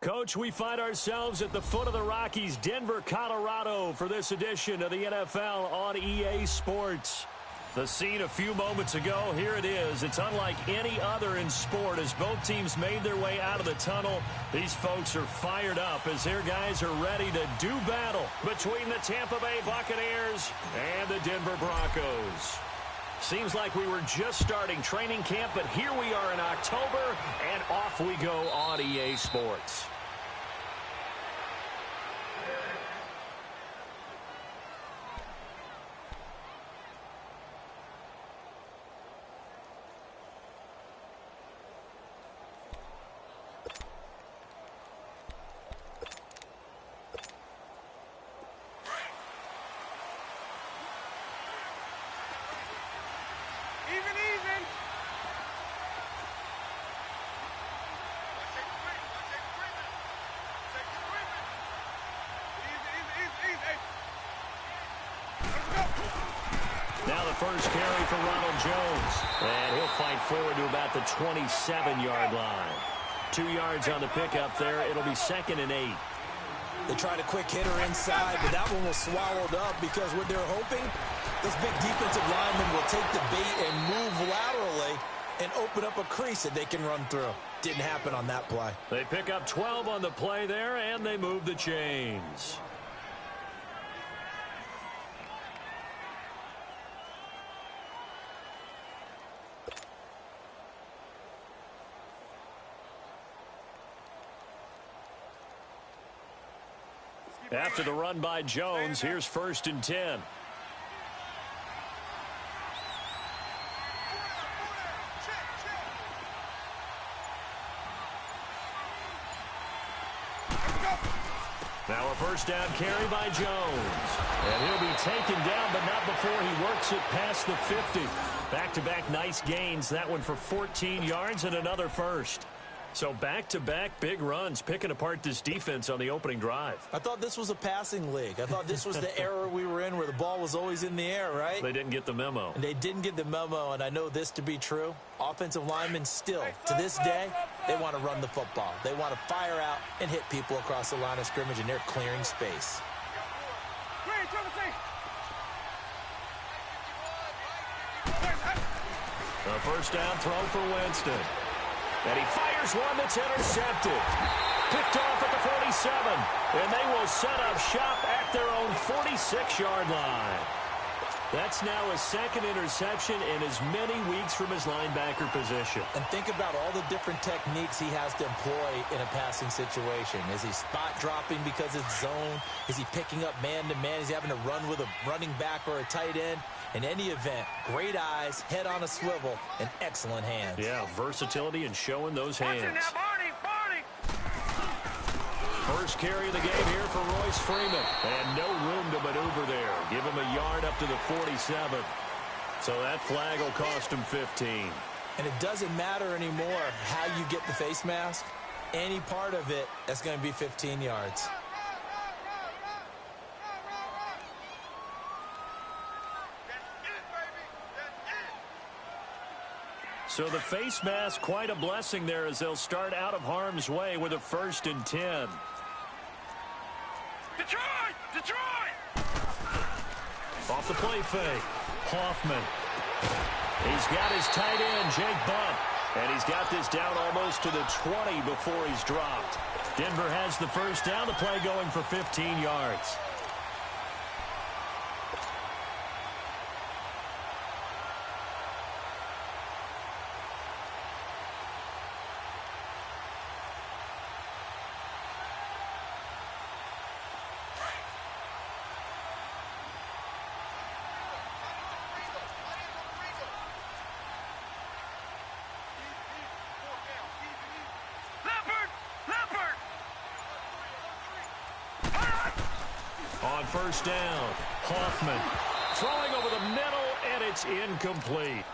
Coach, we find ourselves at the foot of the Rockies, Denver, Colorado, for this edition of the NFL on EA Sports. The scene a few moments ago, here it is. It's unlike any other in sport as both teams made their way out of the tunnel. These folks are fired up as their guys are ready to do battle between the Tampa Bay Buccaneers and the Denver Broncos. Seems like we were just starting training camp, but here we are in October, and off we go on EA Sports. Now the first carry for Ronald Jones. And he'll fight forward to about the 27-yard line. 2 yards on the pickup there. It'll be 2nd and 8. They tried a quick hitter inside, but that one was swallowed up because what they're hoping, those big defensive linemen will take the bait and move laterally and open up a crease that they can run through. Didn't happen on that play. They pick up 12 on the play there, and they move the chains. After the run by Jones, here's 1st and 10. Now a first down carry by Jones. And he'll be taken down, but not before he works it past the 50. Back-to-back nice gains. That one for 14 yards and another first. So back-to-back big runs, picking apart this defense on the opening drive. I thought this was a passing league. I thought this was the era we were in where the ball was always in the air, right? They didn't get the memo. And they didn't get the memo, and I know this to be true. Offensive linemen still, to this day, they want to run the football. They want to fire out and hit people across the line of scrimmage, and they're clearing space. A first down throw for Winston. And he fires one that's intercepted. Picked off at the 47. And they will set up shop at their own 46-yard line. That's now his 2nd interception in as many weeks from his linebacker position. And think about all the different techniques he has to employ in a passing situation. Is he spot dropping because it's zone? Is he picking up man-to-man? Is he having to run with a running back or a tight end? In any event, great eyes, head on a swivel, and excellent hands. Yeah, versatility and showing those hands. Barney! First carry of the game here for Royce Freeman. And no room to maneuver there. Give him a yard up to the 47. So that flag will cost him 15. And it doesn't matter anymore how you get the face mask. Any part of it, that's going to be 15 yards. So the face mask, quite a blessing there as they'll start out of harm's way with a 1st and 10. Detroit! Off the play fake, Hoffman. He's got his tight end, Jake Bunt. And he's got this down almost to the 20 before he's dropped. Denver has the first down, the play going for 15 yards. On first down, Hoffman throwing over the middle, and it's incomplete.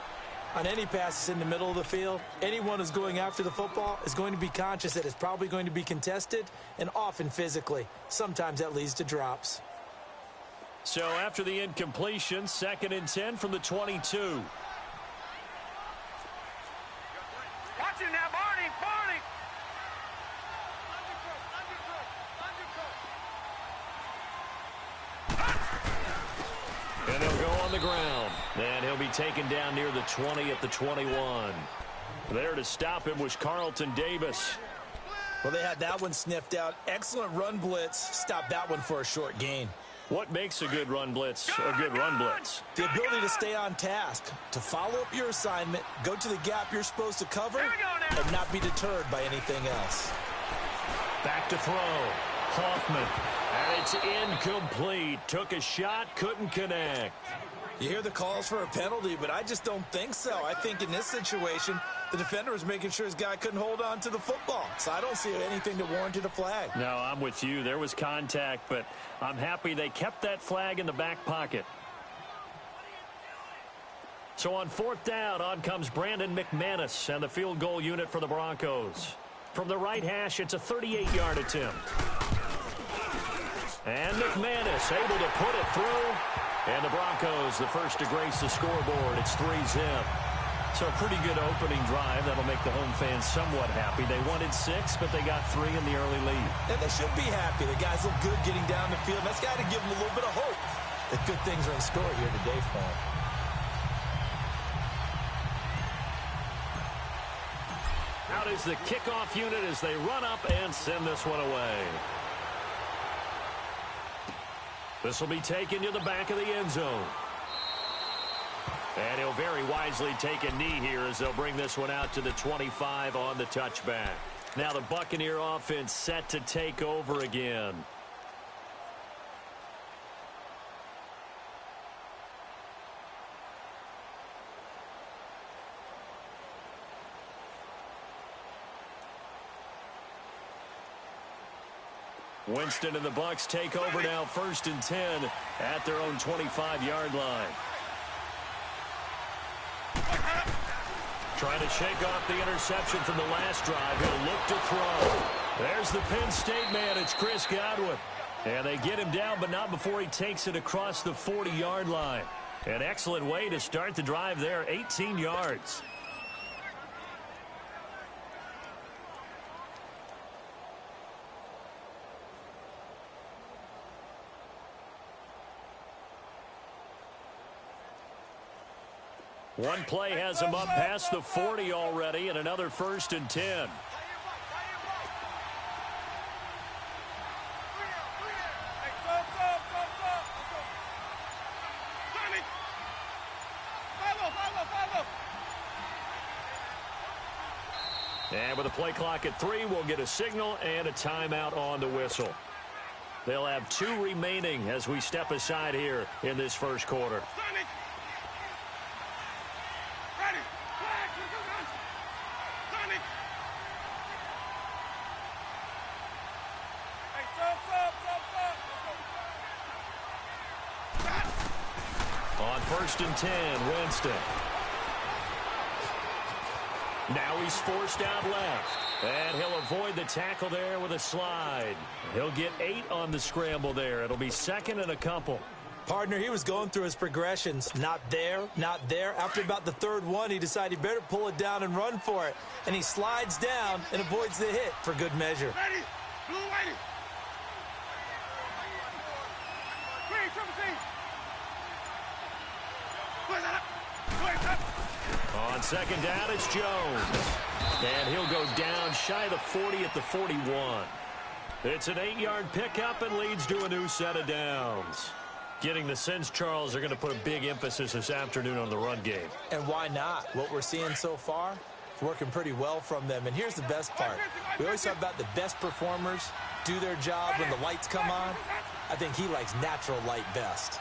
On any passes in the middle of the field, anyone who's going after the football is going to be conscious that it's probably going to be contested, and often physically. Sometimes that leads to drops. So after the incompletion, 2nd and 10 from the 22. Watch him now, Barney! on the ground. And he'll be taken down near the 20 at the 21. There to stop him was Carlton Davis. Well, they had that one sniffed out. Excellent run blitz. Stopped that one for a short gain. What makes a good run blitz a good run blitz? The ability to stay on task, to follow up your assignment, go to the gap you're supposed to cover, and not be deterred by anything else. Back to throw. Hoffman. And it's incomplete. Took a shot, couldn't connect. You hear the calls for a penalty, but I just don't think so. I think in this situation, the defender was making sure his guy couldn't hold on to the football. So I don't see anything that warranted a flag. No, I'm with you. There was contact, but I'm happy they kept that flag in the back pocket. So on fourth down, on comes Brandon McManus and the field goal unit for the Broncos. From the right hash, it's a 38-yard attempt. And McManus able to put it through. And the Broncos, the first to grace the scoreboard. It's 3-zip. So a pretty good opening drive. That'll make the home fans somewhat happy. They wanted 6, but they got 3 in the early lead. And they should be happy. The guys look good getting down the field. That's got to give them a little bit of hope that good things are in store here today for them. Out is the kickoff unit as they run up and send this one away. This will be taken to the back of the end zone. And he'll very wisely take a knee here as they'll bring this one out to the 25 on the touchback. Now the Buccaneer offense set to take over again. Winston and the Bucs take over now, 1st and 10 at their own 25-yard line. Trying to shake off the interception from the last drive. He'll look to throw. There's the Penn State man. It's Chris Godwin. And they get him down, but not before he takes it across the 40-yard line. An excellent way to start the drive there, 18 yards. One play has him up past the 40 already, and another 1st and 10. And with a play clock at 3, we'll get a signal and a timeout on the whistle. They'll have 2 remaining as we step aside here in this first quarter. On 1st and 10, Winston. Now he's forced out left. And he'll avoid the tackle there with a slide. He'll get 8 on the scramble there. It'll be 2nd and a couple. Partner, he was going through his progressions. Not there, not there. After about the 3rd one, he decided he better pull it down and run for it. And he slides down and avoids the hit for good measure. Ready. Blue, ready. Green, triple C. On 2nd down, it's Jones. And he'll go down shy of the 40 at the 41. It's an 8-yard pickup and leads to a new set of downs. Getting the sense, Charles, are going to put a big emphasis this afternoon on the run game. And why not? What we're seeing so far is working pretty well from them. And here's the best part. We always talk about the best performers do their job when the lights come on. I think he likes natural light best.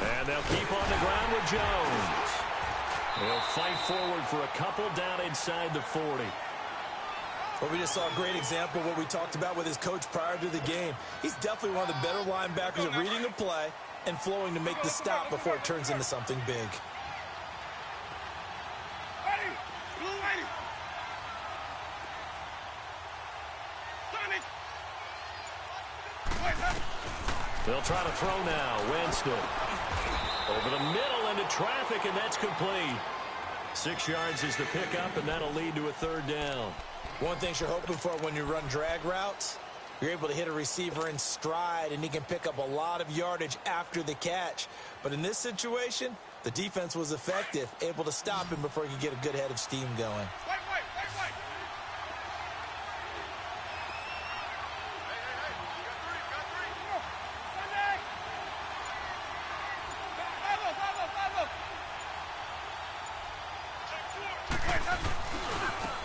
And they'll keep on the ground with Jones. He'll fight forward for a couple down inside the 40. Well, we just saw a great example of what we talked about with his coach prior to the game. He's definitely one of the better linebackers at reading a play and flowing to make the stop before it turns into something big. Ready. Blue, ready. Sonic. They'll try to throw now. Winston. Over the middle into traffic, and that's complete. 6 yards is the pickup, and that'll lead to a 3rd down. One thing you're hoping for when you run drag routes, You're able to hit a receiver in stride, and he can pick up a lot of yardage after the catch. But in this situation, the defense was effective, able to stop him before he could get a good head of steam going.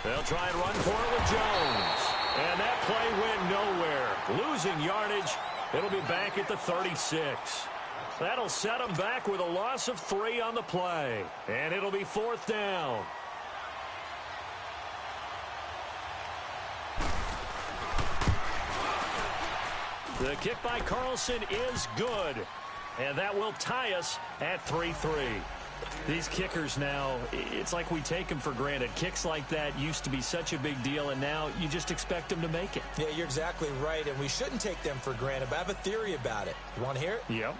They'll try and run for it with Jones. And that play went nowhere. Losing yardage. It'll be back at the 36. That'll set them back with a loss of 3 on the play. And it'll be 4th down. The kick by Carlson is good. And that will tie us at 3-3. These kickers now, it's like we take them for granted. Kicks like that used to be such a big deal, and now you just expect them to make it. Yeah, you're exactly right, and we shouldn't take them for granted, but I have a theory about it. You want to hear it? Yep.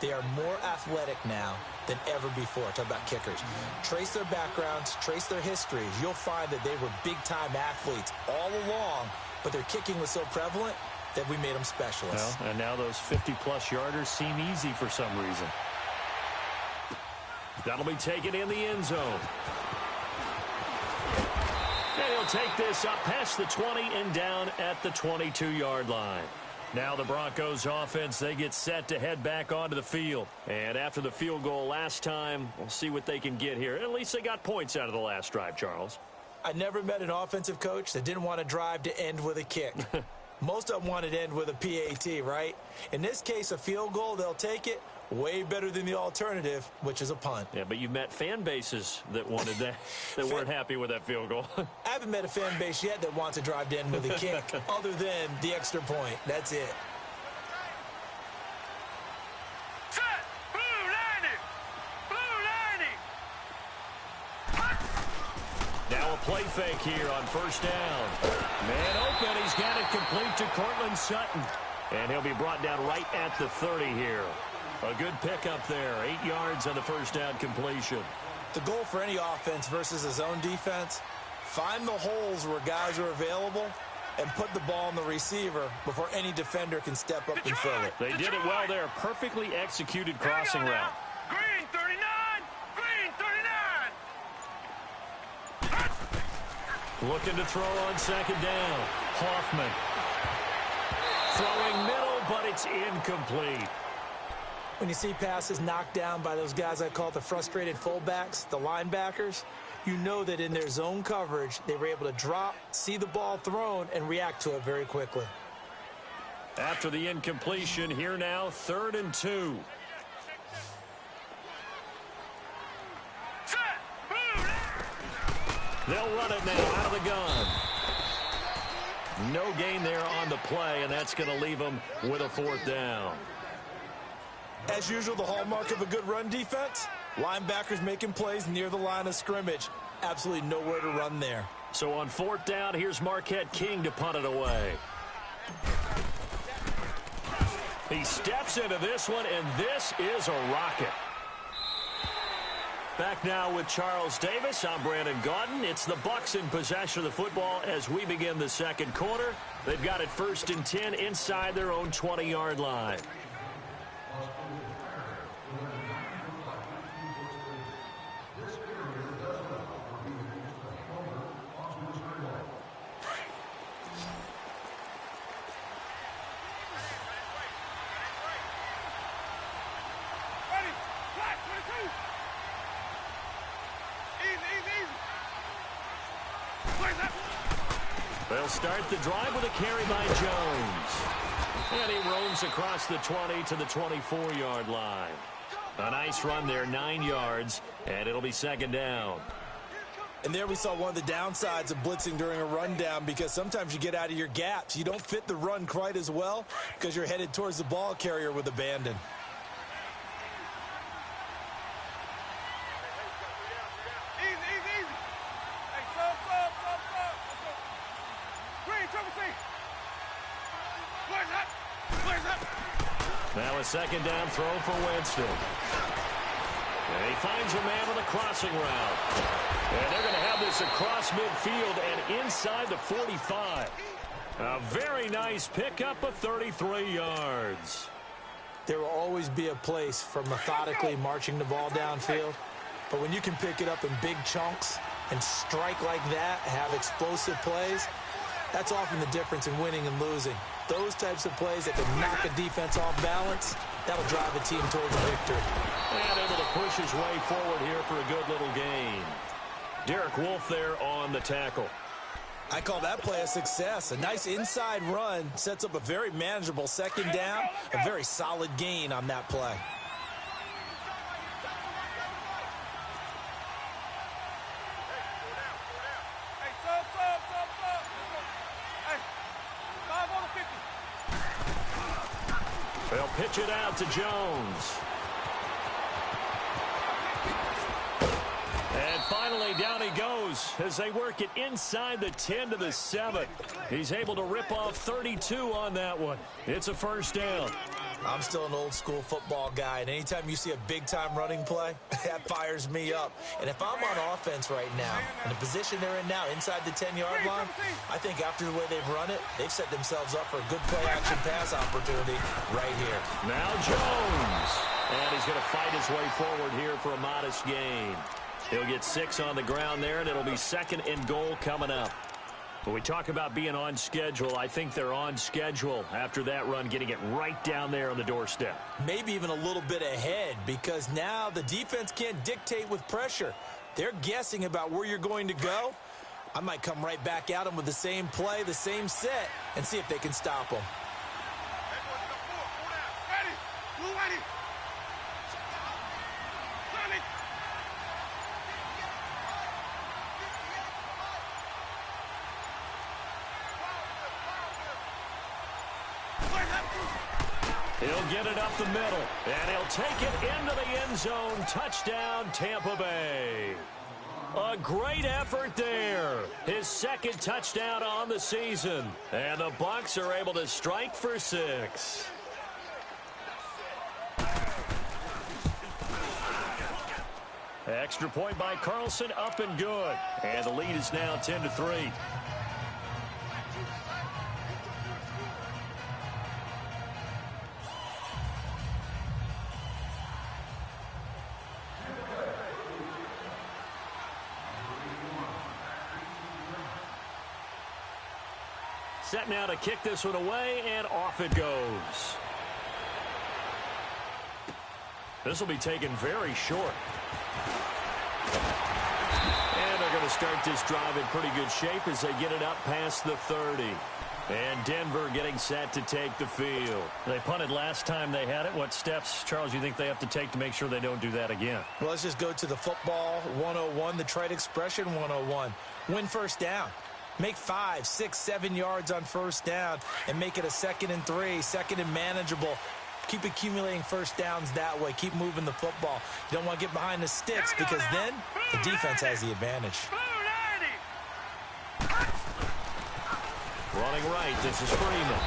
They are more athletic now than ever before. Talk about kickers. Trace their backgrounds, trace their histories. You'll find that they were big-time athletes all along, but their kicking was so prevalent that we made them specialists. Well, and now those 50-plus yarders seem easy for some reason. That'll be taken in the end zone. And he'll take this up past the 20 and down at the 22-yard line. Now the Broncos offense, they get set to head back onto the field. And after the field goal last time, we'll see what they can get here. At least they got points out of the last drive, Charles. I never met an offensive coach that didn't want to drive to end with a kick. Most of them wanted to end with a PAT, right? In this case, a field goal, they'll take it. Way better than the alternative, which is a punt. Yeah, but you met fan bases that wanted that, that weren't happy with that field goal. I haven't met a fan base yet that wants to drive to end with a kick, other than the extra point. That's it. Set! Blue 90! Blue 90! Now a play fake here on first down. Man open, he's got it complete to Cortland Sutton. And he'll be brought down right at the 30 here. A good pickup there. 8 yards on the first down completion. The goal for any offense versus a zone defense, find the holes where guys are available and put the ball on the receiver before any defender can step up and fill it. They did it well there. Perfectly executed crossing route. Green 39! Green 39! Looking to throw on second down. Hoffman. Throwing middle, but it's incomplete. When you see passes knocked down by those guys I call the frustrated fullbacks, the linebackers, you know that in their zone coverage, they were able to drop, see the ball thrown, and react to it very quickly. After the incompletion, here now, 3rd and 2. They'll run it now out of the gun. No gain there on the play, and that's going to leave them with a 4th down. As usual, the hallmark of a good run defense, linebackers making plays near the line of scrimmage. Absolutely nowhere to run there. So on 4th down, here's Marquette King to punt it away. He steps into this one, and this is a rocket. Back now with Charles Davis. I'm Brandon Gaudin. It's the Bucs in possession of the football as we begin the second quarter. They've got it 1st and 10 inside their own 20-yard line. Ready! Flat 22! Easy, easy, easy! Where's that? They'll start the drive with a carry by Jones. And he roams across the 20 to the 24-yard line. A nice run there, 9 yards, and it'll be 2nd down. And there we saw one of the downsides of blitzing during a rundown, because sometimes you get out of your gaps. You don't fit the run quite as well because you're headed towards the ball carrier with abandon. Easy, easy, easy! Hey, sub! Let's go! Green, triple C! Where's that? Where's that? Now a 2nd down throw for Winston. And he finds a man on the crossing route. And they're going to have this across midfield and inside the 45. A very nice pickup of 33 yards. There will always be a place for methodically marching the ball downfield. But when you can pick it up in big chunks and strike like that, have explosive plays, that's often the difference in winning and losing. Those types of plays that can knock a defense off balance, that'll drive a team towards a victory. And able to push his way forward here for a good little gain. Derek Wolfe there on the tackle. I call that play a success. A nice inside run sets up a very manageable second down, a very solid gain on that play. Hey, sub. Hey, 5 on the 50. They'll pitch it out to Jones. And finally, down he goes as they work it inside the 10 to the 7. He's able to rip off 32 on that one. It's a first down. I'm still an old-school football guy, and anytime you see a big-time running play, that fires me up. And if I'm on offense right now, in the position they're in now, inside the 10-yard line, I think after the way they've run it, they've set themselves up for a good play-action pass opportunity right here. Now Jones. And he's going to fight his way forward here for a modest gain. He'll get 6 on the ground there, and it'll be 2nd and goal coming up. When we talk about being on schedule, I think they're on schedule after that run, getting it right down there on the doorstep. Maybe even a little bit ahead, because now the defense can't dictate with pressure. They're guessing about where you're going to go. I might come right back at them with the same play, the same set, and see if they can stop them. Ready. Blue ready. Ready. He'll get it up the middle, and he'll take it into the end zone. Touchdown, Tampa Bay. A great effort there. His 2nd touchdown on the season. And the Bucs are able to strike for 6. Extra point by Carlson, up and good. And the lead is now 10-3. Set now to kick this one away, and off it goes. This will be taken very short. And they're going to start this drive in pretty good shape as they get it up past the 30. And Denver getting set to take the field. They punted last time they had it. What steps, Charles, you think they have to take to make sure they don't do that again? Well, let's just go to the football 101, the trite expression 101. Win first down. Make 5, 6, 7 yards on first down and make it a 2nd and 3, 2nd and manageable. Keep accumulating first downs that way. Keep moving the football. You don't want to get behind the sticks because then the defense has the advantage. Running right, this is Freeman.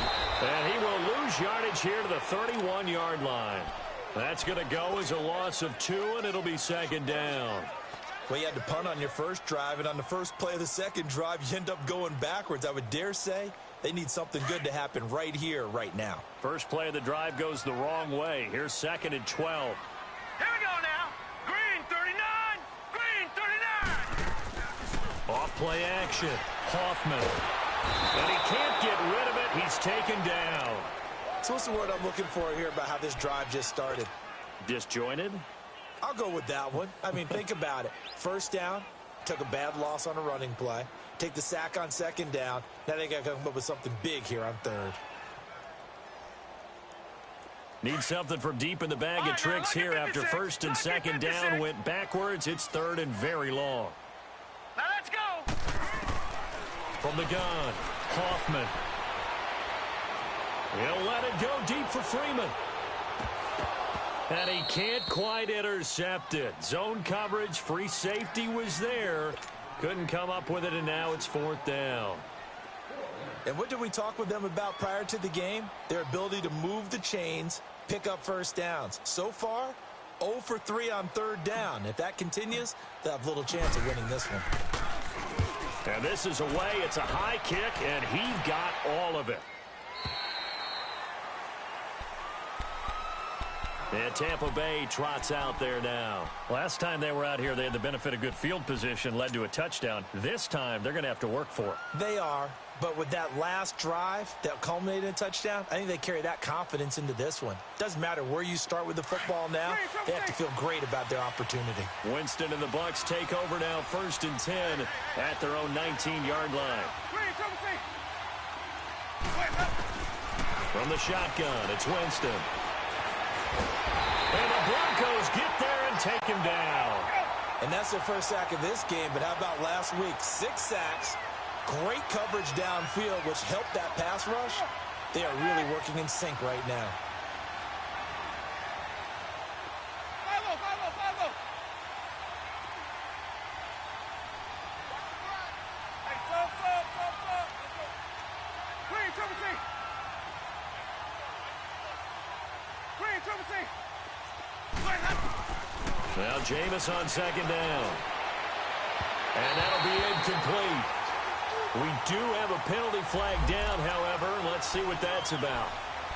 And he will lose yardage here to the 31-yard line. That's going to go as a loss of 2, and it'll be 2nd down. Well, you had to punt on your first drive, and on the first play of the second drive, you end up going backwards. I would dare say they need something good to happen right here, right now. First play of the drive goes the wrong way. Here's 2nd and 12. Here we go now. Green 39. Green 39. Off play action. Hoffman. And he can't get rid of it. He's taken down. So what's the word I'm looking for here about how this drive just started? Disjointed? I'll go with that one. I mean, think about it. First down, took a bad loss on a running play. Take the sack on 2nd down. Now they got to come up with something big here on 3rd. Need something from deep in the bag of tricks here after 1st and 2nd down went backwards. It's 3rd and very long. Now let's go. From the gun, Hoffman. He'll let it go deep for Freeman. And he can't quite intercept it. Zone coverage, free safety was there. Couldn't come up with it, and now it's 4th down. And what did we talk with them about prior to the game? Their ability to move the chains, pick up first downs. So far, 0 for 3 on 3rd down. If that continues, they'll have little chance of winning this one. And this is away. It's a high kick, and he got all of it. And Tampa Bay trots out there now. Last time they were out here, they had the benefit of good field position, led to a touchdown. This time, they're going to have to work for it. They are, but with that last drive that culminated in a touchdown, I think they carry that confidence into this one. Doesn't matter where you start with the football now, they have to feel great about their opportunity. Winston and the Bucs take over now, 1st and 10 at their own 19-yard line. From the shotgun, it's Winston. And the Broncos get there and take him down. And that's their first sack of this game, but how about last week? 6 sacks, great coverage downfield, which helped that pass rush. They are really working in sync right now. Now Jameis on 2nd down. And that'll be incomplete. We do have a penalty flag down, however. Let's see what that's about.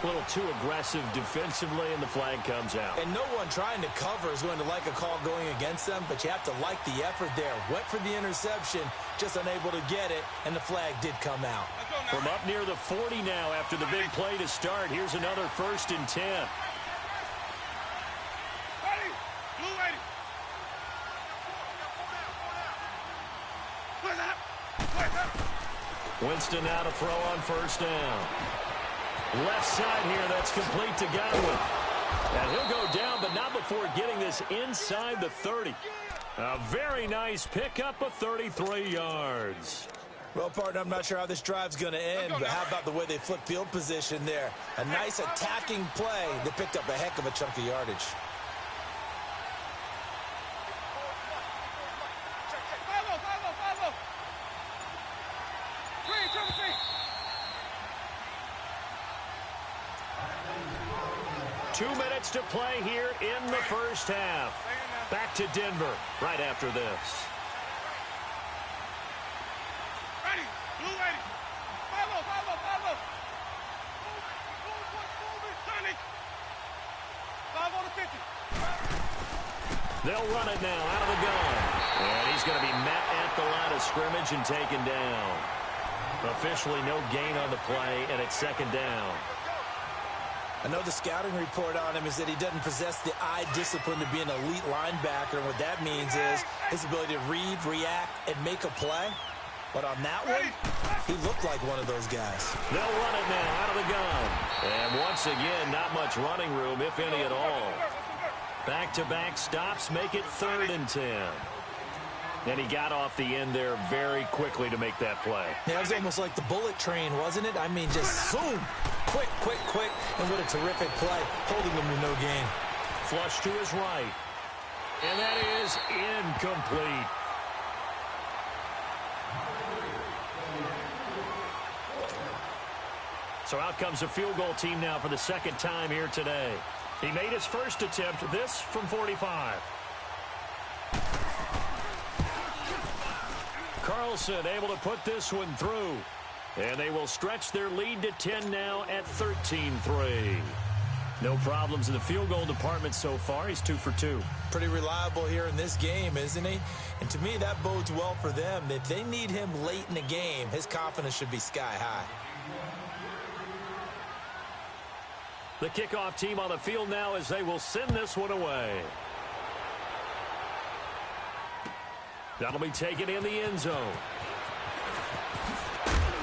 A little too aggressive defensively, and the flag comes out. And no one trying to cover is going to like a call going against them, but you have to like the effort there. Went for the interception, just unable to get it, and the flag did come out. From up near the 40 now after the big play to start, here's another 1st and 10. Winston now to throw on 1st down. Left side here, that's complete to Godwin. And he'll go down, but not before getting this inside the 30. A very nice pickup of 33 yards. Well, partner, I'm not sure how this drive's going to end, but how about the way they flip field position there? A nice attacking play that picked up a heck of a chunk of yardage. Two minutes to play here in the first half. Back to Denver right after this. Ready, blue ready. Follow. Sonic. 5 on the 50. They'll run it now out of the gun. And he's going to be met at the line of scrimmage and taken down. Officially no gain on the play, and it's 2nd down. I know the scouting report on him is that he doesn't possess the eye discipline to be an elite linebacker. And what that means is his ability to read, react, and make a play. But on that one, he looked like one of those guys. They'll run it now out of the gun. And once again, not much running room, if any at all. Back-to-back stops make it 3rd and 10. And he got off the end there very quickly to make that play. Yeah, it was almost like the bullet train, wasn't it? I mean, just zoom. Quick. And what a terrific play, holding him to no gain. Flush to his right. And that is incomplete. So out comes a field goal team now for the 2nd time here today. He made his first attempt, this from 45. Carlson able to put this one through. And they will stretch their lead to 10 now at 13-3. No problems in the field goal department so far. He's 2 for 2. Pretty reliable here in this game, isn't he? And to me, that bodes well for them. If they need him late in the game, his confidence should be sky high. The kickoff team on the field now as they will send this one away. That'll be taken in the end zone.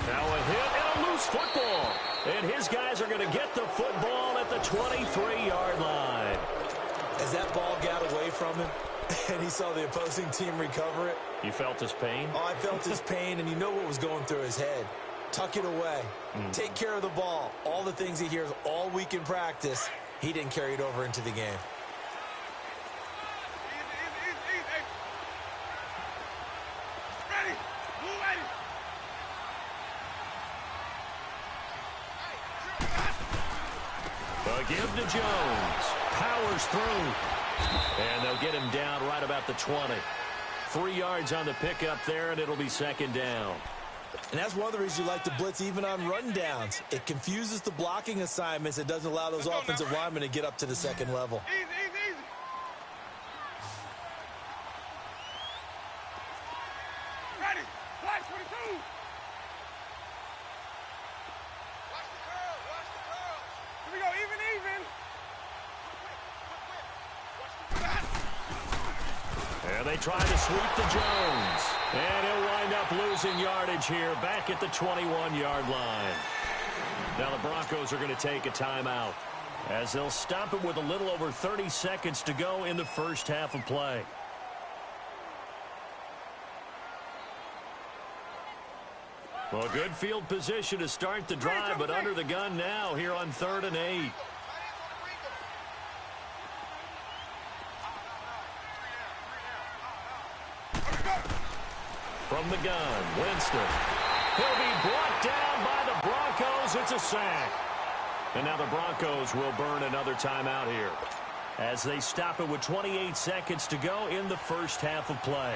Now a hit and a loose football. And his guys are going to get the football at the 23-yard line. As that ball got away from him and he saw the opposing team recover it. You felt his pain? Oh, I felt his pain, and you know what was going through his head. Tuck it away. Take care of the ball. All the things he hears all week in practice, he didn't carry it over into the game. Ready, blue ready. Give to Jones. Powers through. And they'll get him down right about the 20. 3 yards on the pickup there, and it'll be second down. And that's one of the reasons you like to blitz even on rundowns. It confuses the blocking assignments. It doesn't allow those offensive linemen to get up to the second level. Easy, easy, easy. Ready. Flash 22. Watch the curl. Watch the curl. Here we go. Even, even. And they try to sweep to Jones. And he'll wind up losing yardage here back at the 21-yard line. Now the Broncos are going to take a timeout as they'll stop it with a little over 30 seconds to go in the first half of play. Well, good field position to start the drive, but under the gun now here on 3rd and 8. From the gun, Winston. He'll be brought down by the Broncos. It's a sack. And now the Broncos will burn another timeout here as they stop it with 28 seconds to go in the first half of play.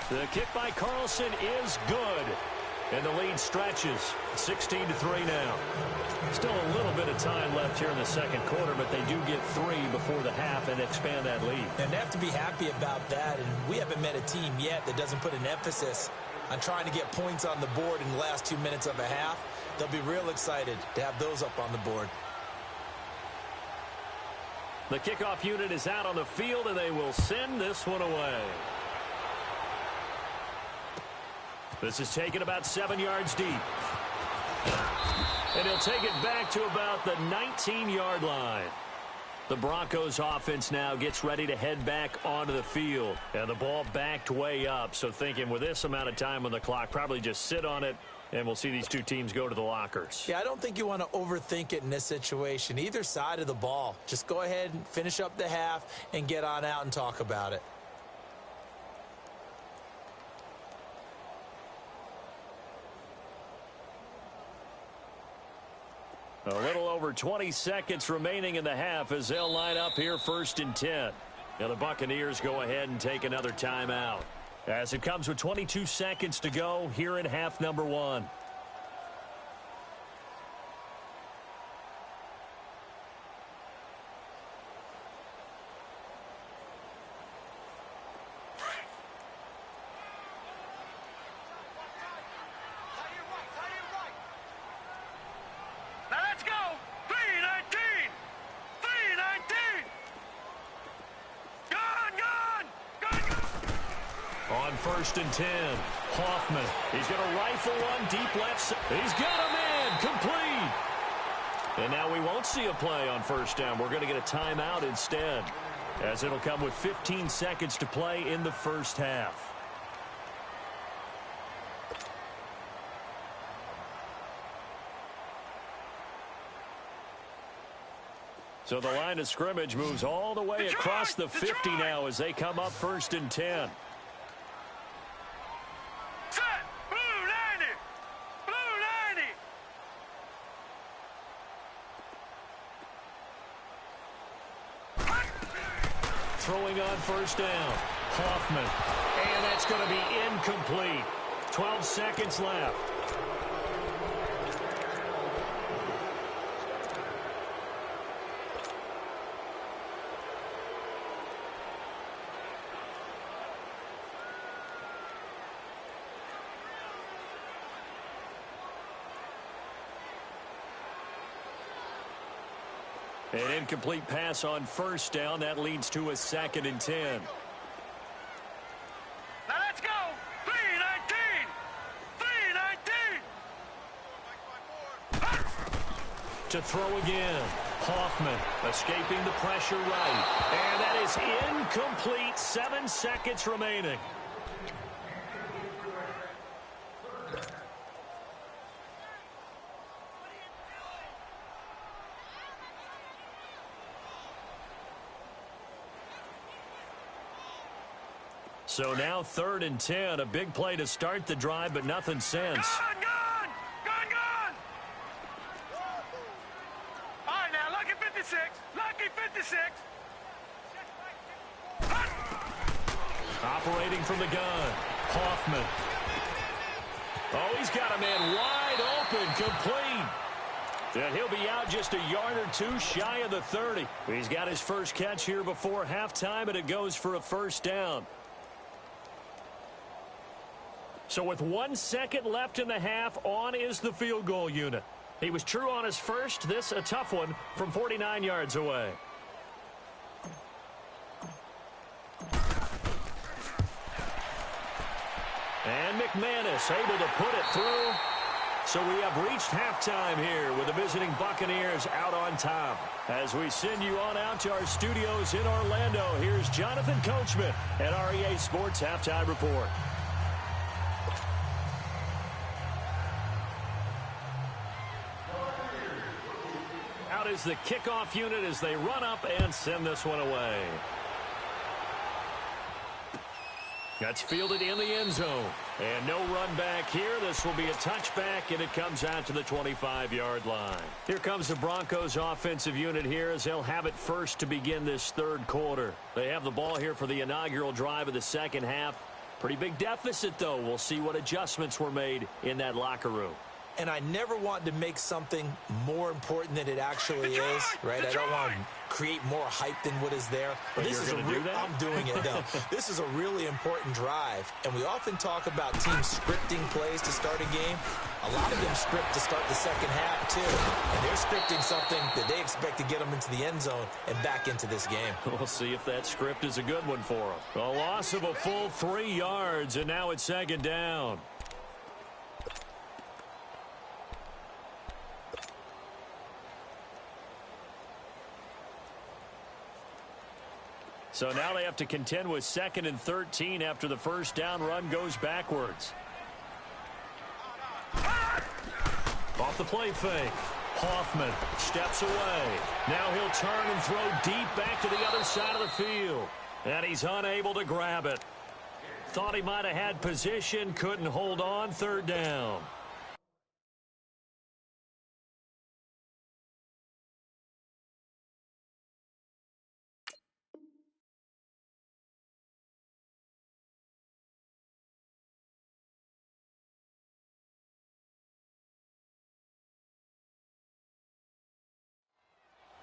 The kick by Carlson is good. And the lead stretches. 16-3 now. Still a little bit of time left here in the second quarter, but they do get 3 before the half and expand that lead. And they have to be happy about that. And we haven't met a team yet that doesn't put an emphasis on trying to get points on the board in the last 2 minutes of a half. They'll be real excited to have those up on the board. The kickoff unit is out on the field, and they will send this one away. This is taken about 7 yards deep. And he'll take it back to about the 19-yard line. The Broncos offense now gets ready to head back onto the field. And the ball backed way up. So thinking with this amount of time on the clock, probably just sit on it, and we'll see these two teams go to the lockers. Yeah, I don't think you want to overthink it in this situation. Either side of the ball. Just go ahead and finish up the half and get on out and talk about it. A little over 20 seconds remaining in the half as they'll line up here 1st and 10. Now the Buccaneers go ahead and take another timeout as it comes with 22 seconds to go here in half number 1. On 1st and 10, Hoffman. He's going to rifle one deep left side. He's got a man complete. And now we won't see a play on 1st down. We're going to get a timeout instead, as it'll come with 15 seconds to play in the first half. So the line of scrimmage moves all the way across the 50 now as they come up 1st and 10. Throwing on 1st down. Hoffman. And that's going to be incomplete. 12 seconds left. An incomplete pass on 1st down. That leads to a 2nd and 10. Now let's go. 3-19. 3-19. To throw again. Hoffman escaping the pressure right. And that is incomplete. 7 seconds remaining. So now 3rd and 10, a big play to start the drive, but nothing since. Gone! All right, now look at 56. 56. Lucky 56. Operating from the gun, Hoffman. Oh, he's got a man wide open, complete. And he'll be out just a yard or two shy of the 30. He's got his first catch here before halftime, and it goes for a first down. So with 1 second left in the half, on is the field goal unit. He was true on his first. This a tough one from 49 yards away. And McManus able to put it through. So we have reached halftime here with the visiting Buccaneers out on top. As we send you on out to our studios in Orlando, here's Jonathan Coachman at REA Sports Halftime Report. Out is the kickoff unit as they run up and send this one away. That's fielded in the end zone. And no run back here. This will be a touchback, and it comes out to the 25-yard line. Here comes the Broncos offensive unit here as they'll have it first to begin this third quarter. They have the ball here for the inaugural drive of the second half. Pretty big deficit, though. We'll see what adjustments were made in that locker room. And I never want to make something more important than it actually is, right? I don't want to create more hype than what is there. But this is I'm doing it, though. This is a really important drive. And we often talk about teams scripting plays to start a game. A lot of them script to start the second half, too. And they're scripting something that they expect to get them into the end zone and back into this game. We'll see if that script is a good one for them. A loss of a full 3 yards, and now it's second down. So now they have to contend with 2nd and 13 after the first down run goes backwards. Off the play fake. Hoffman steps away. Now he'll turn and throw deep back to the other side of the field. And he's unable to grab it. Thought he might have had position, couldn't hold on, third down.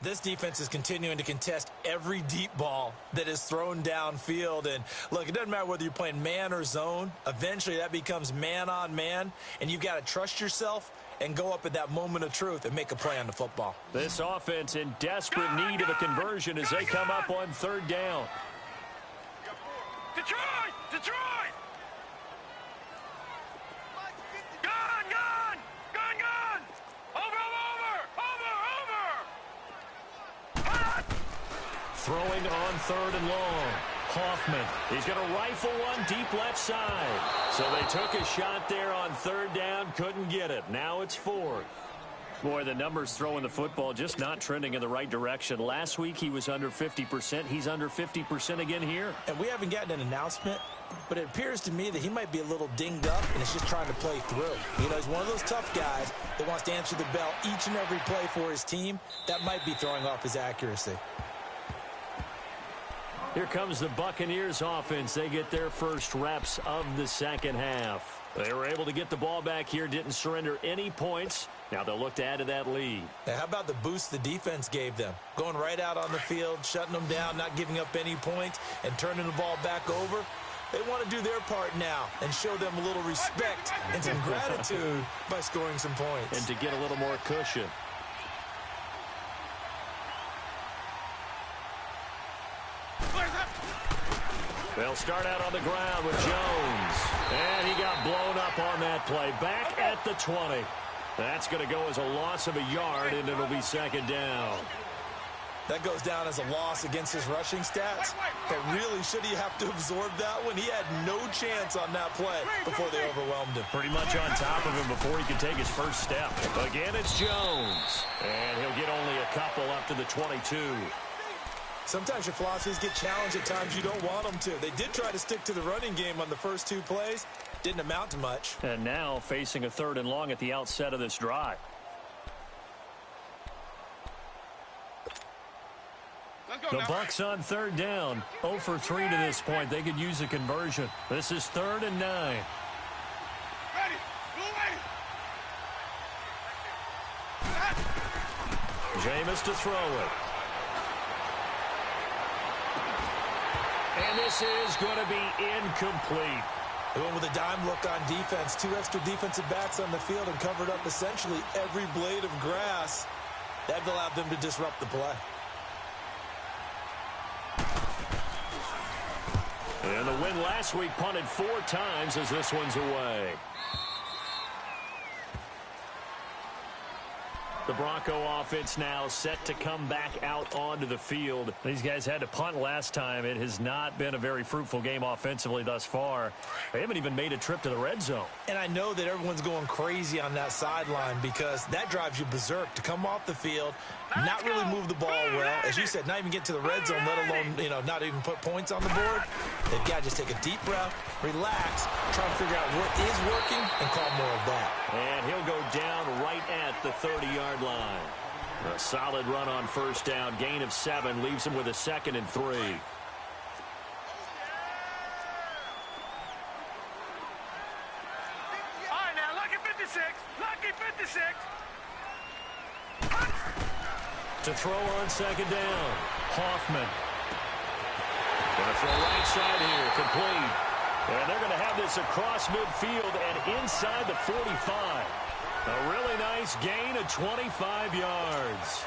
This defense is continuing to contest every deep ball that is thrown downfield. And, look, it doesn't matter whether you're playing man or zone. Eventually that becomes man on man, and you've got to trust yourself and go up at that moment of truth and make a play on the football. This offense in desperate need of a conversion as they come up on third down. Detroit! Detroit! Throwing on third and long. Hoffman. He's going to rifle one deep left side. So they took a shot there on third down. Couldn't get it. Now it's fourth. Boy, the numbers throwing the football just not trending in the right direction. Last week he was under 50%. He's under 50% again here. And we haven't gotten an announcement, but it appears to me that he might be a little dinged up and is just trying to play through. You know, he's one of those tough guys that wants to answer the bell each and every play for his team. That might be throwing off his accuracy. Here comes the Buccaneers offense. They get their first reps of the second half. They were able to get the ball back here, didn't surrender any points. Now they'll look to add to that lead. Now, how about the boost the defense gave them? Going right out on the field, shutting them down, not giving up any points, and turning the ball back over. They want to do their part now and show them a little respect and some gratitude by scoring some points. And to get a little more cushion. They'll start out on the ground with Jones. And he got blown up on that play. Back at the 20. That's going to go as a loss of a yard, and it'll be second down. That goes down as a loss against his rushing stats. But really, should he have to absorb that one? He had no chance on that play before they overwhelmed him. Pretty much on top of him before he could take his first step. Again, it's Jones. And he'll get only a couple up to the 22. Sometimes your philosophies get challenged at times you don't want them to. They did try to stick to the running game on the first 2 plays. Didn't amount to much. And now facing a third and long at the outset of this drive. Let's go The now. Bucs on third down. 0 for 3 to this point. They could use a conversion. This is 3rd and 9. Ready. Blue way. Jameis to throw it. And this is going to be incomplete. They went with a dime look on defense. 2 extra defensive backs on the field and covered up essentially every blade of grass. That allowed them to disrupt the play. And the win last week punted 4 times as this one's away. The Bronco offense now set to come back out onto the field. These guys had to punt last time. It has not been a very fruitful game offensively thus far. They haven't even made a trip to the red zone. And I know that everyone's going crazy on that sideline because that drives you berserk to come off the field, not really move the ball well. As you said, not even get to the red zone, let alone, not even put points on the board. They've got to just take a deep breath, relax, try to figure out what is working, and call more of that. And he'll go down right at the 30-yard line. A solid run on first down. Gain of 7 leaves him with a 2nd and 3. All right, now, lucky 56. Lucky 56. To throw on 2nd down. Hoffman. Going to throw right side here. Complete. And they're going to have this across midfield and inside the 45. A really nice gain of 25 yards.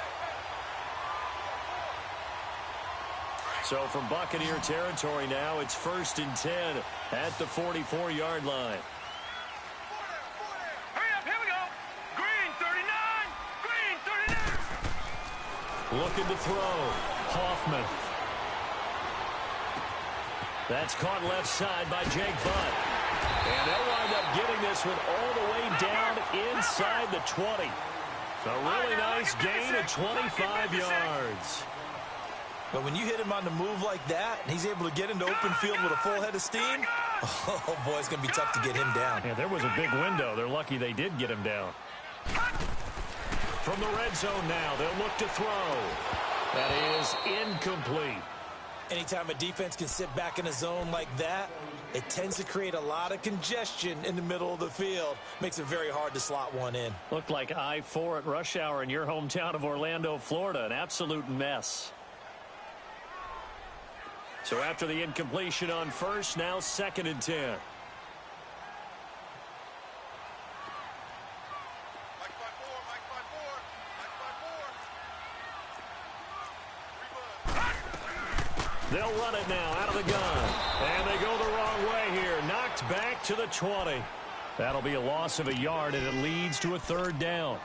So from Buccaneer territory now, it's 1st and 10 at the 44-yard line. Hurry up, here we go. Green 39. Green 39. Looking to throw. Hoffman. That's caught left side by Jake Butt. And they'll wind up getting this one all the way down inside the 20. A really nice gain of 25 yards. But when you hit him on the move like that, and he's able to get into open field with a full head of steam, oh, boy, it's going to be tough to get him down. Yeah, there was a big window. They're lucky they did get him down. From the red zone now, they'll look to throw. That is incomplete. Anytime a defense can sit back in a zone like that, it tends to create a lot of congestion in the middle of the field. Makes it very hard to slot one in. Looked like I-4 at rush hour in your hometown of Orlando, Florida. An absolute mess. So after the incompletion on first, now 2nd and 10. Mike 5-4. Mike 5-4. They'll run it now out of the gun. And they go the wrong way here. Knocked back to the 20. That'll be a loss of a yard, and it leads to a 3rd down.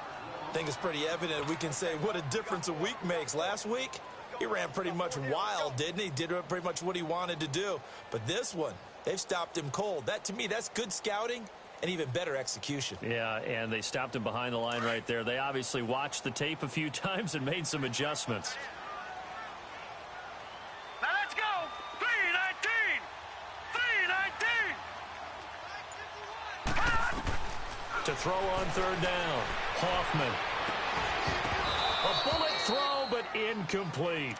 I think it's pretty evident we can say what a difference a week makes. Last week, he ran pretty much wild, didn't he? Did pretty much what he wanted to do. But this one, they've stopped him cold. That, to me, that's good scouting and even better execution. Yeah, and they stopped him behind the line right there. They obviously watched the tape a few times and made some adjustments. Now let's go. 319. 319. To throw on 3rd down. Hoffman. A bullet throw, but incomplete.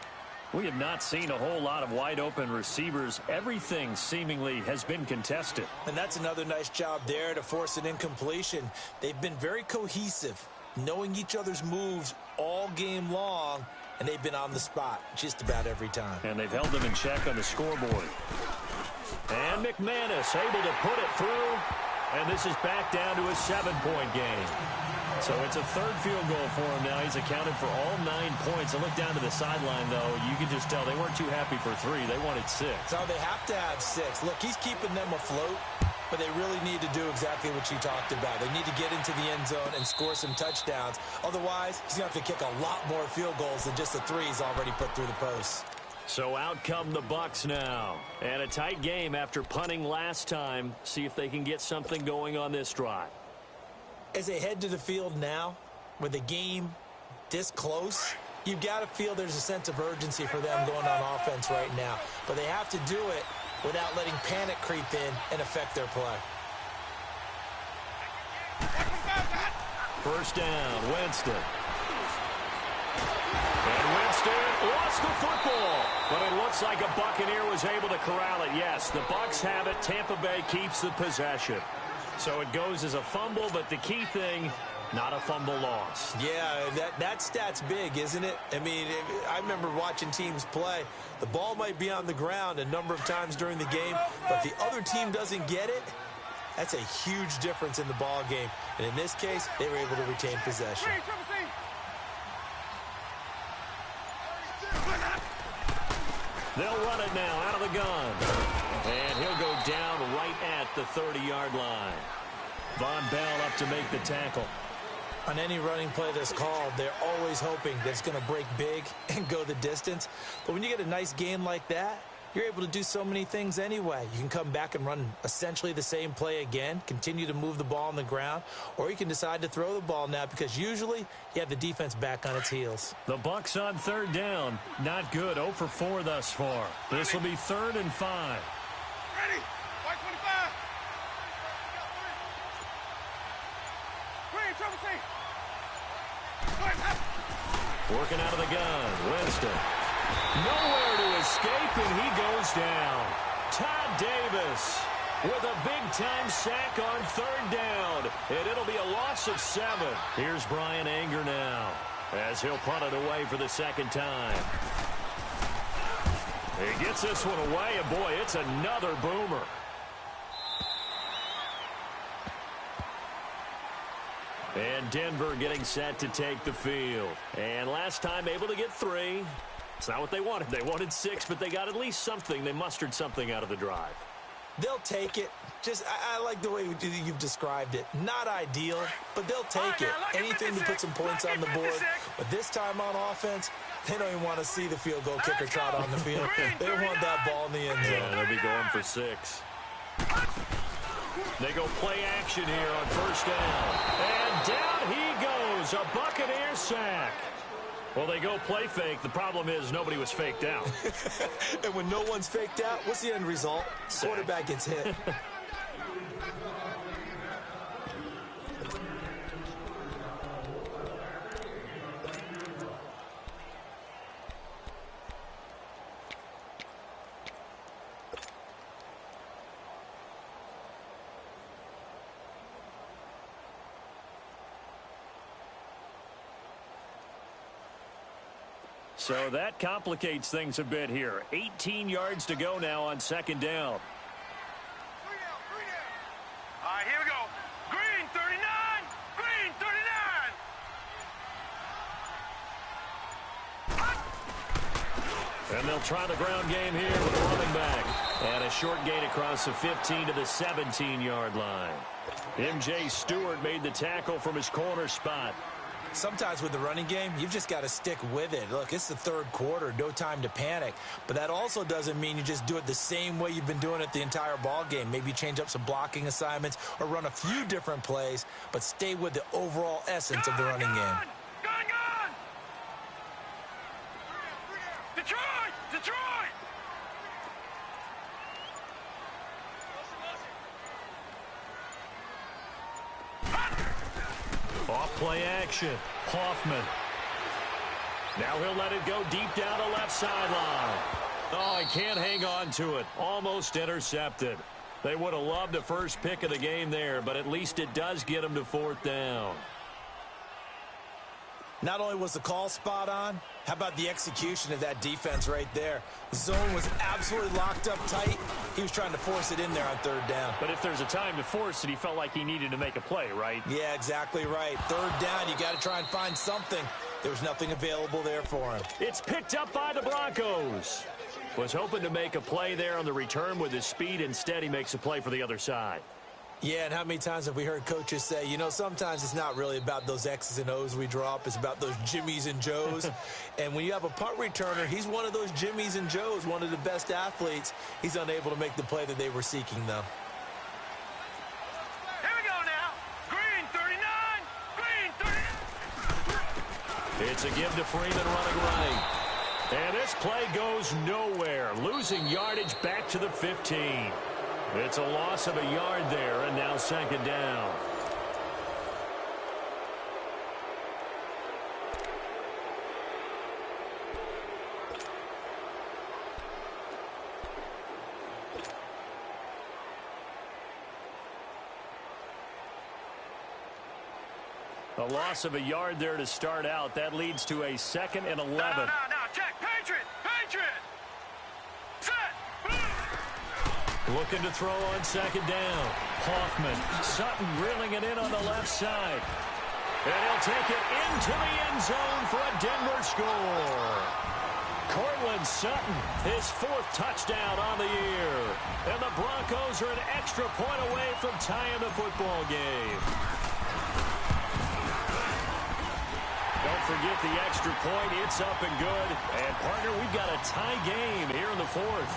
We have not seen a whole lot of wide-open receivers. Everything seemingly has been contested. And that's another nice job there to force an incompletion. They've been very cohesive, knowing each other's moves all game long, and they've been on the spot just about every time. And they've held them in check on the scoreboard. And McManus able to put it through. And this is back down to a 7-point game. So it's a 3rd field goal for him now. He's accounted for all 9 points. And look down to the sideline, though. You can just tell they weren't too happy for 3. They wanted 6. So they have to have 6. Look, he's keeping them afloat, but they really need to do exactly what you talked about. They need to get into the end zone and score some touchdowns. Otherwise, he's going to have to kick a lot more field goals than just the 3 he's already put through the posts. So out come the Bucs now. And a tight game after punting last time. See if they can get something going on this drive. As they head to the field now, with the game this close, you've got to feel there's a sense of urgency for them going on offense right now. But they have to do it without letting panic creep in and affect their play. First down, Winston. And Winston lost gets the football. But it looks like a Buccaneer was able to corral it. Yes, the Bucs have it. Tampa Bay keeps the possession. So it goes as a fumble, but the key thing, not a fumble loss. Yeah, that stat's big, isn't it? I mean, I remember watching teams play. The ball might be on the ground a number of times during the game, but if the other team doesn't get it, that's a huge difference in the ball game. And in this case, they were able to retain possession. They'll run it now out of the gun. And he'll go down right at the 30-yard line. Von Bell up to make the tackle. On any running play that's called, they're always hoping that it's going to break big and go the distance. But when you get a nice gain like that, you're able to do so many things anyway. You can come back and run essentially the same play again, continue to move the ball on the ground, or you can decide to throw the ball now because usually you have the defense back on its heels. The Bucs on third down. Not good. 0 for 4 thus far. This will be 3rd and 5. Ready? White 25. Green, trouble C. Working out of the gun. Winston. Nowhere to escape, and he goes down. Todd Davis with a big-time sack on 3rd down, and it'll be a loss of 7. Here's Brian Anger now as he'll punt it away for the 2nd time. He gets this one away, and boy, it's another boomer. And Denver getting set to take the field. And last time able to get 3. It's not what they wanted. They wanted 6, but they got at least something. They mustered something out of the drive. They'll take it. I like the way you've described it. Not ideal, but they'll take it. Anything to put some points on the board. But this time on offense, they don't even want to see the field goal kicker trot on the field. They want that ball in the end zone. Yeah, they'll be going for 6. They go play action here on 1st down. And down he goes. A Buccaneer sack. Well, they go play fake. The problem is nobody was faked out. And when no one's faked out, what's the end result? Quarterback gets hit. So that complicates things a bit here. 18 yards to go now on 2nd down. 3 down, 3 down. All right, here we go. Green 39. Green 39. And they'll try the ground game here with a running back. And a short gain across the 15 to the 17-yard line. M.J. Stewart made the tackle from his corner spot. Sometimes with the running game, you've just got to stick with it. Look, it's the 3rd quarter, no time to panic. But that also doesn't mean you just do it the same way you've been doing it the entire ball game. Maybe change up some blocking assignments or run a few different plays, but stay with the overall essence of the running game. Gun! Detroit! Detroit! Off play action. Hoffman. Now he'll let it go deep down the left sideline. Oh, he can't hang on to it. Almost intercepted. They would have loved the first pick of the game there, but at least it does get them to 4th down. Not only was the call spot on, how about the execution of that defense right there? The zone was absolutely locked up tight. He was trying to force it in there on 3rd down. But if there's a time to force it, he felt like he needed to make a play, right? Yeah, exactly right. 3rd down, you got to try and find something. There was nothing available there for him. It's picked up by the Broncos. Was hoping to make a play there on the return with his speed. Instead, he makes a play for the other side. Yeah, and how many times have we heard coaches say, you know, sometimes it's not really about those X's and O's we drop. It's about those Jimmies and Joes. And when you have a punt returner, he's one of those Jimmies and Joes, one of the best athletes. He's unable to make the play that they were seeking, though. Here we go now. Green 39. Green 39. It's a give to Freeman running right. And this play goes nowhere. Losing yardage back to the 15. It's a loss of a yard there, and now 2nd down. A loss of a yard there to start out. That leads to a 2nd and 11. No, check. Patriot. Set. Looking to throw on 2nd down. Hoffman. Sutton reeling it in on the left side. And he'll take it into the end zone for a Denver score. Cortland Sutton, his 4th touchdown on the year. And the Broncos are an extra point away from tying the football game. Don't forget the extra point. It's up and good. And, partner, we've got a tie game here in the 4th.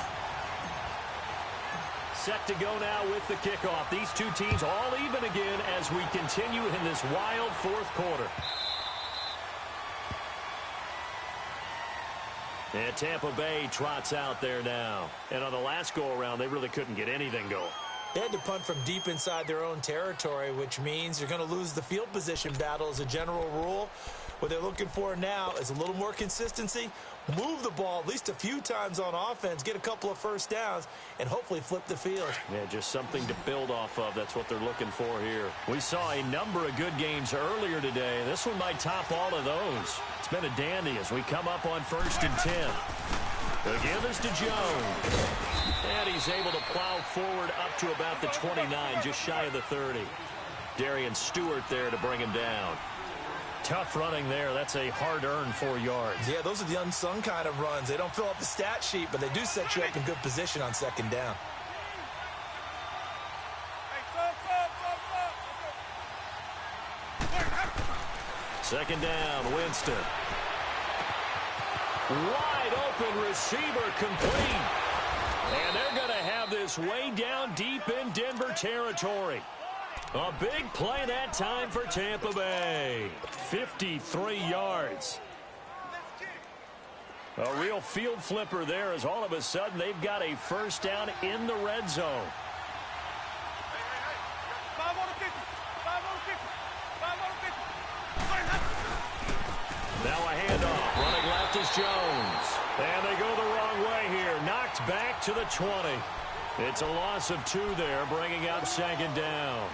Set to go now with the kickoff. These two teams all even again as we continue in this wild 4th quarter. And Tampa Bay trots out there now. And on the last go-around, they really couldn't get anything going. They had to punt from deep inside their own territory, which means you're going to lose the field position battle as a general rule. What they're looking for now is a little more consistency, move the ball at least a few times on offense, get a couple of first downs, and hopefully flip the field. Yeah, just something to build off of. That's what they're looking for here. We saw a number of good games earlier today. This one might top all of those. It's been a dandy as we come up on 1st and 10. The give is to Jones. And he's able to plow forward up to about the 29, just shy of the 30. Darian Stewart there to bring him down. Tough running there. That's a hard-earned 4 yards. Yeah, those are the unsung kind of runs. They don't fill up the stat sheet, but they do set you up in good position on 2nd down. Second down, Winston. Wide open receiver complete. And they're going to have this way down deep in Denver territory. A big play that time for Tampa Bay. 53 yards. A real field flipper there as all of a sudden they've got a first down in the red zone. Now a handoff. Running left is Jones. And they go the wrong way here. Knocked back to the 20. It's a loss of 2 there, bringing up 2nd down.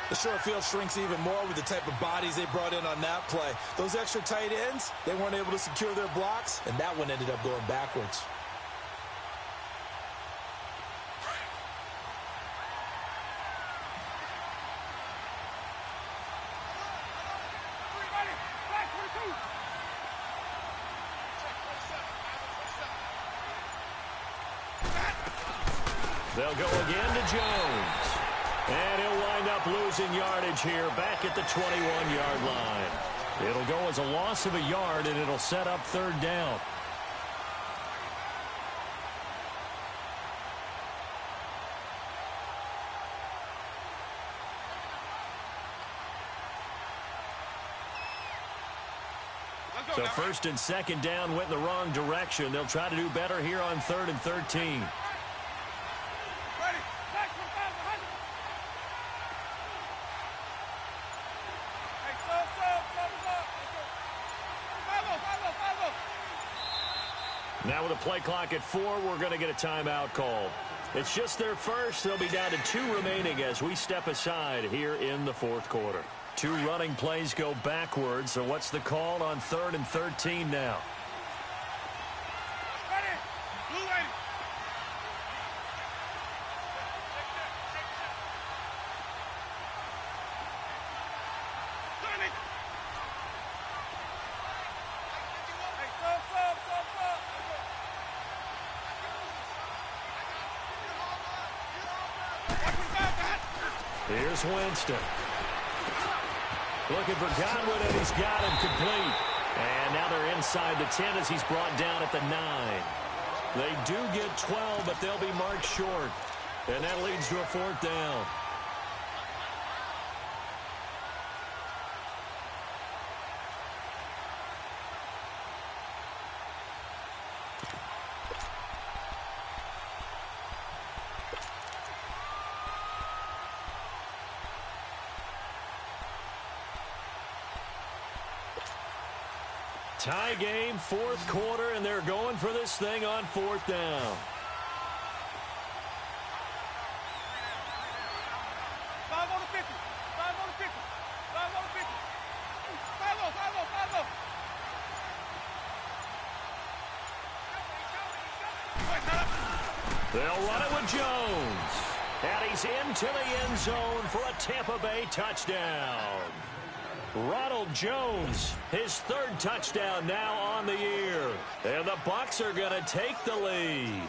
The short field shrinks even more with the type of bodies they brought in on that play. Those extra tight ends, they weren't able to secure their blocks, and that one ended up going backwards. They'll go again to Jones. And he'll wind up losing yardage here back at the 21-yard line. It'll go as a loss of a yard, and it'll set up 3rd down. So 1st and 2nd down went in the wrong direction. They'll try to do better here on 3rd and 13. Now with a play clock at 4, we're going to get a timeout called. It's just their first. They'll be down to 2 remaining as we step aside here in the 4th quarter. 2 running plays go backwards. So what's the call on 3rd and 13 now? Here's Winston. Looking for Godwin, and he's got him complete. And now they're inside the 10 as he's brought down at the 9. They do get 12, but they'll be marked short. And that leads to a 4th down. Tie game, 4th quarter, and they're going for this thing on 4th down. They'll run it with Jones. And he's into the end zone for a Tampa Bay touchdown. Ronald Jones, his third touchdown now on the year. And the Bucs are going to take the lead.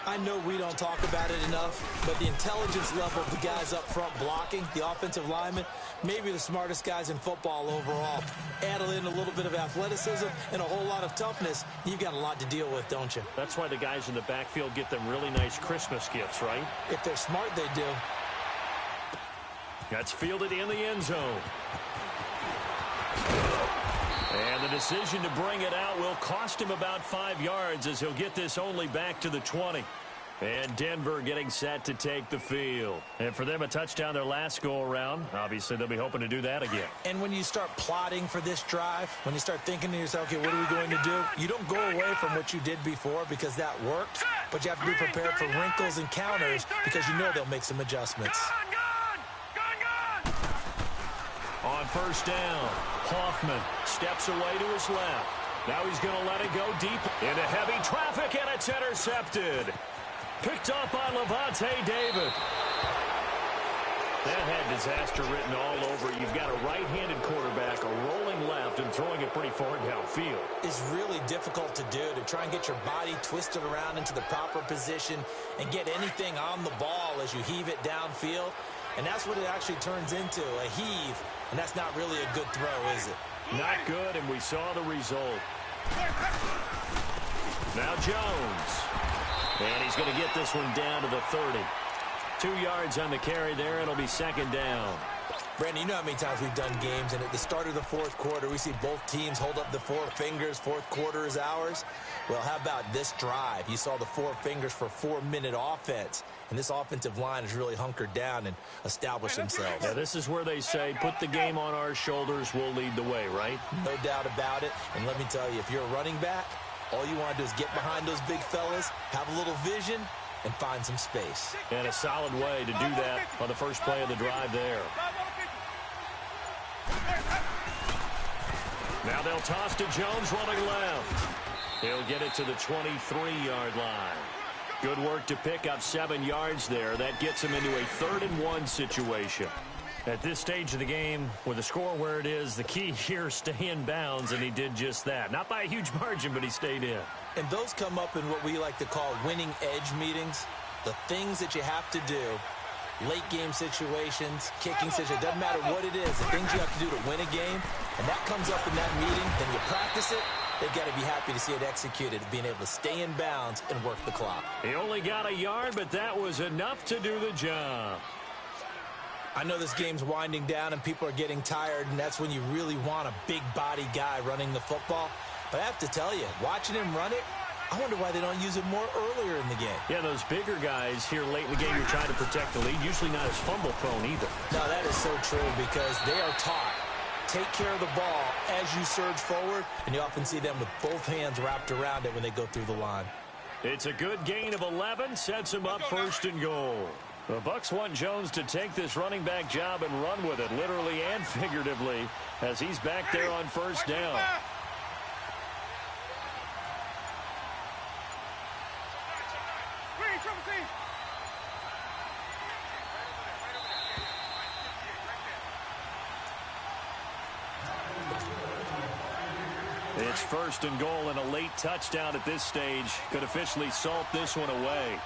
I know we don't talk about it enough, but the intelligence level of the guys up front blocking, the offensive linemen, maybe the smartest guys in football overall. Add in a little bit of athleticism and a whole lot of toughness, you've got a lot to deal with, don't you? That's why the guys in the backfield get them really nice Christmas gifts, right? If they're smart, they do. That's fielded in the end zone. And the decision to bring it out will cost him about 5 yards as he'll get this only back to the 20. And Denver getting set to take the field. And for them, a touchdown their last go-around. Obviously, they'll be hoping to do that again. And when you start plotting for this drive, when you start thinking to yourself, okay, what are we going to do? You don't go away from what you did before because that worked, but you have to be prepared for wrinkles and counters because you know they'll make some adjustments. On first down, Hoffman steps away to his left. Now he's going to let it go deep into heavy traffic, and it's intercepted. Picked up by Levante David. That had disaster written all over it. You've got a right-handed quarterback, a rolling left, and throwing it pretty far downfield. It's really difficult to do, to try and get your body twisted around into the proper position and get anything on the ball as you heave it downfield. And that's what it actually turns into, a heave. And that's not really a good throw, is it? Not good, and we saw the result. Now Jones. And he's going to get this one down to the 30. 2 yards on the carry there. It'll be second down. Brandon, you know how many times we've done games, and at the start of the fourth quarter, we see both teams hold up the 4 fingers. Fourth quarter is ours. Well, how about this drive? You saw the 4 fingers for 4-minute offense, and this offensive line has really hunkered down and established themselves. Yeah, this is where they say, put the game on our shoulders, we'll lead the way, right? No doubt about it. And let me tell you, if you're a running back, all you want to do is get behind those big fellas, have a little vision, and find some space. And a solid way to do that on the first play of the drive there. Now they'll toss to Jones running left. He'll get it to the 23-yard line. Good work to pick up 7 yards there. That gets him into a 3rd-and-1 situation. At this stage of the game, with the score where it is, the key here is stay in bounds, and he did just that. Not by a huge margin, but he stayed in. And those come up in what we like to call winning edge meetings. The things that you have to do, late game situations, kicking situations, doesn't matter what it is, the things you have to do to win a game, and that comes up in that meeting, then you practice it. They've got to be happy to see it executed, being able to stay in bounds and work the clock. He only got a yard, but that was enough to do the job. I know this game's winding down and people are getting tired, and that's when you really want a big body guy running the football. But I have to tell you, watching him run it, I wonder why they don't use it more earlier in the game. Yeah, those bigger guys here late in the game, you're trying to protect the lead, usually not as fumble prone either. No, that is so true because they are taught. Take care of the ball as you surge forward, and you often see them with both hands wrapped around it when they go through the line. It's a good gain of 11, sets him up 1st and goal. The Bucs want Jones to take this running back job and run with it, literally and figuratively, as he's back there on 1st down. It's 1st and goal, and a late touchdown at this stage could officially salt this one away.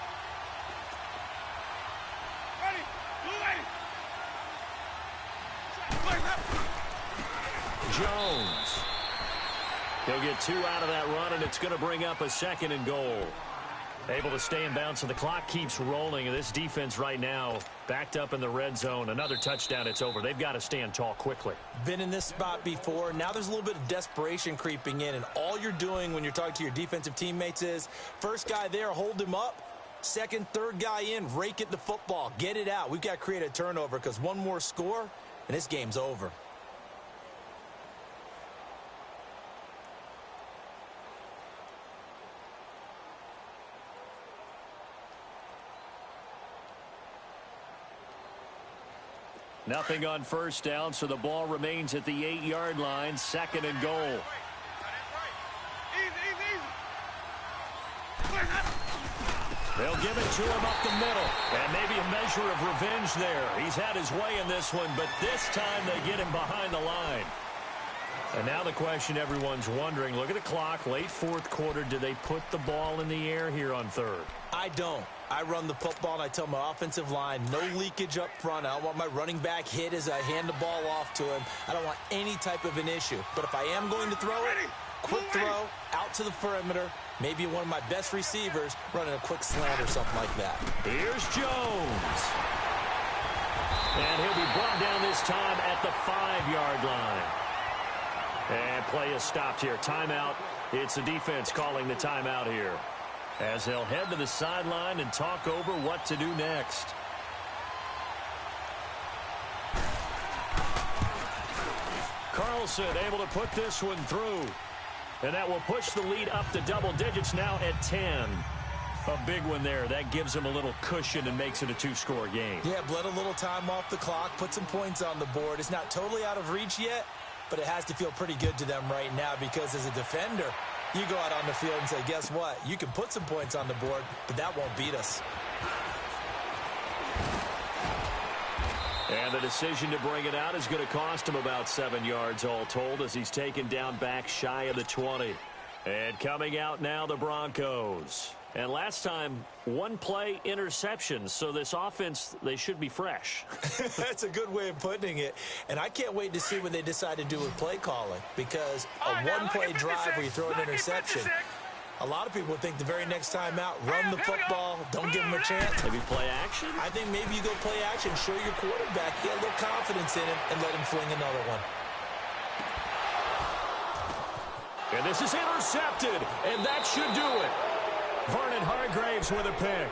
Jones. He'll get 2 out of that run, and it's going to bring up a 2nd and goal. Able to stay in bounds, so the clock keeps rolling, and this defense right now backed up in the red zone. Another touchdown, it's over. They've got to stand tall quickly. Been in this spot before. Now there's a little bit of desperation creeping in, and all you're doing when you're talking to your defensive teammates is, first guy there, hold him up. Second, third guy in, rake at the football. Get it out. We've got to create a turnover because one more score, and this game's over. Nothing on 1st down, so the ball remains at the 8-yard line, 2nd and goal. They'll give it to him up the middle. And maybe a measure of revenge there. He's had his way in this one, but this time they get him behind the line. And now the question everyone's wondering, look at the clock, late fourth quarter, do they put the ball in the air here on third? I don't. I run the football, and I tell my offensive line, no leakage up front. I don't want my running back hit as I hand the ball off to him. I don't want any type of an issue. But if I am going to throw it, quick throw, out to the perimeter, maybe one of my best receivers running a quick slant or something like that. Here's Jones. And he'll be brought down this time at the 5-yard line. And play is stopped here. Timeout. It's the defense calling the timeout here, as they'll head to the sideline and talk over what to do next. Carlson able to put this one through. And that will push the lead up to double digits now at 10. A big one there. That gives them a little cushion and makes it a 2-score game. Yeah, bled a little time off the clock, put some points on the board. It's not totally out of reach yet, but it has to feel pretty good to them right now, because as a defender, you go out on the field and say, guess what? You can put some points on the board, but that won't beat us. And the decision to bring it out is going to cost him about 7 yards all told, as he's taken down back shy of the 20. And coming out now, the Broncos. And last time, one play interception, so this offense, they should be fresh. That's a good way of putting it. And I can't wait to see what they decide to do with play calling, because a one-play drive where you throw an interception, a lot of people think the very next time out, run the football, don't give them a chance. Maybe play action? I think maybe you go play action, show your quarterback, get a little confidence in him, and let him fling another one. And this is intercepted, and that should do it. Vernon Hargreaves with a pick.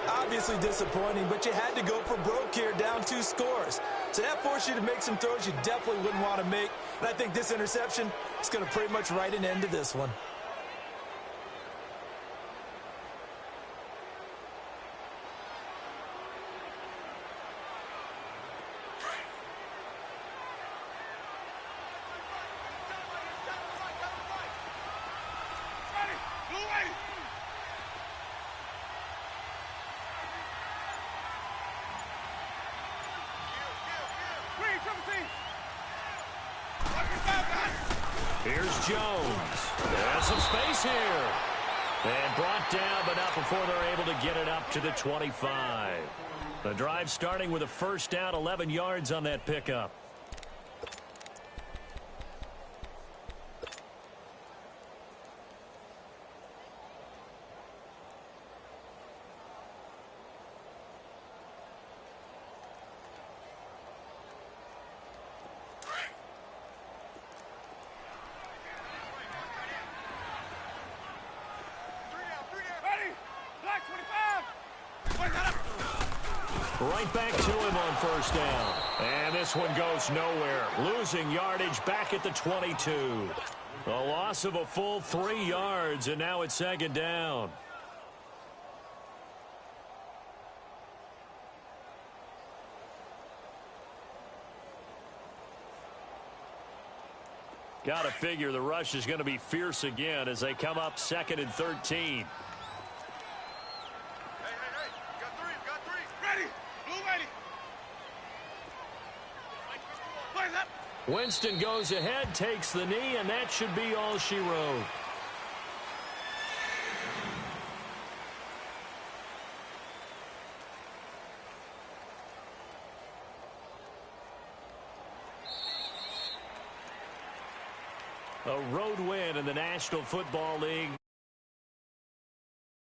Obviously disappointing, but you had to go for broke here, down 2 scores. So that forced you to make some throws you definitely wouldn't want to make. And I think this interception is going to pretty much write an end to this one. Here's Jones. There's some space here. And brought down, but not before they're able to get it up to the 25. The drive starting with a first down, 11 yards on that pickup. Right back to him on first down. And this one goes nowhere. Losing yardage back at the 22. A loss of a full 3 yards, and now it's second down. Got to figure the rush is going to be fierce again as they come up 2nd and 13. Winston goes ahead, takes the knee, and that should be all she wrote. A road win in the National Football League.